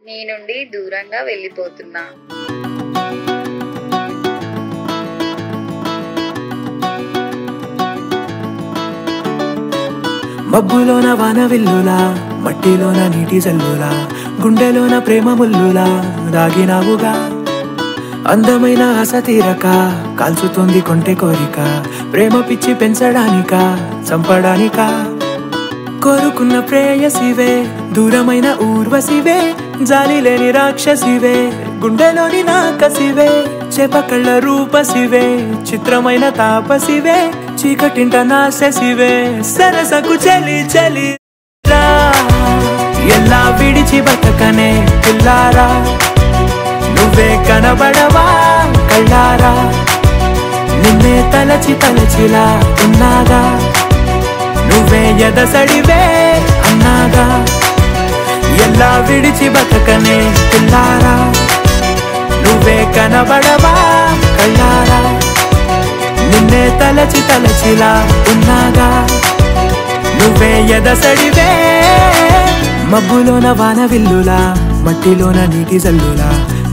నీ నుండి దూరంగా వెళ్ళిపోతున్నా. మబ్బులోన వానవిల్లులా, మట్టిలోన నీటి జల్లులా, గుండెలోన ప్రేమ ముల్లులా దాగినావుగా. అందమైన ఆశ తీరక కాల్చుతుంది కొంటె కోరిక, ప్రేమ పిచ్చి పెంచడానిక చంపడానిక. కోరుకున్న ప్రేయసివే, దూరమైన ఊర్వశివే, జాలి లేని రాక్షసివే, గుండెలోని నాకసివే, చేపకళ్ళ రూపసివే, చిత్రమైన తాపసివే, చీకటింట నాశసివే, సరసకు చలి చలి రా. ఎలా విడిచి బతకనే పిల్లారా, నువ్వే కనబడవా కళ్ళారా, నిన్నే తలచి తలచిలా ఉన్నాగా, నువ్వే ఎదసడివే అన్నాగా. ఎలా విడిచి బతకనే పిల్లారా, నువ్వే కనబడవా కళ్ళారా, నిన్నే తలచి తలచిలా ఉన్నాగా, నువ్వే ఎదసడివే. మబ్బులోన వానవిల్లులా, మట్టిలోన నీటి జల్లులా,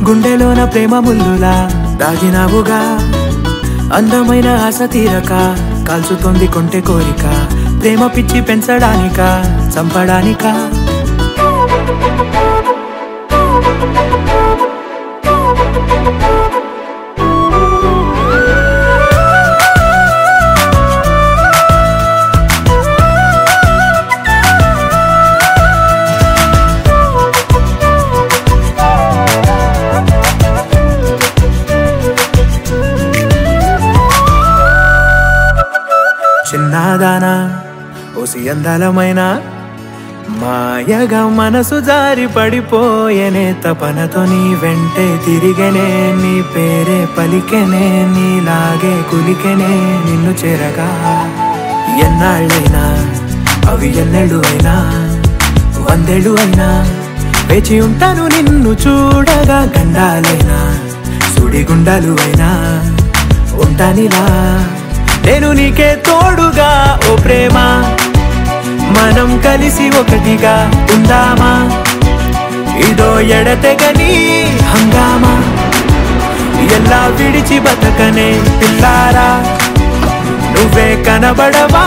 గుండెలోన ప్రేమ ముల్లులా దాగినావుగా. అందమైన ఆశ తీరక కాల్చుతోంది కొంటె కోరిక, ప్రేమ పిచ్చి పెంచడానిక చంపడానిక. చిన్నదానా ఓసి అందలమైన, మాయగా మనసు జారి పడిపోయేనే, తపనతో నీ వెంటే తిరిగేనే, నీ పేరే పలికెనే, నీలాగే కులికెనే నిన్ను చేరగా. ఎన్నాళ్ళైనా అవి ఎన్నెళ్ళు అయినా, 100 ఏళ్ళు అయినా వేచి ఉంటాను నిన్ను చూడగా. గండాలైనా సుడిగుండాలు అయినా ఉంటానిలా, నేను నీకే తోడుగా. ఓ ప్రేమ, మనం కలిసి ఒకటిగా ఉందామా, ఇదో ఎడతెగని హంగామా. ఎలా విడిచి బతకనే పిల్లారా, నువ్వే కనబడవా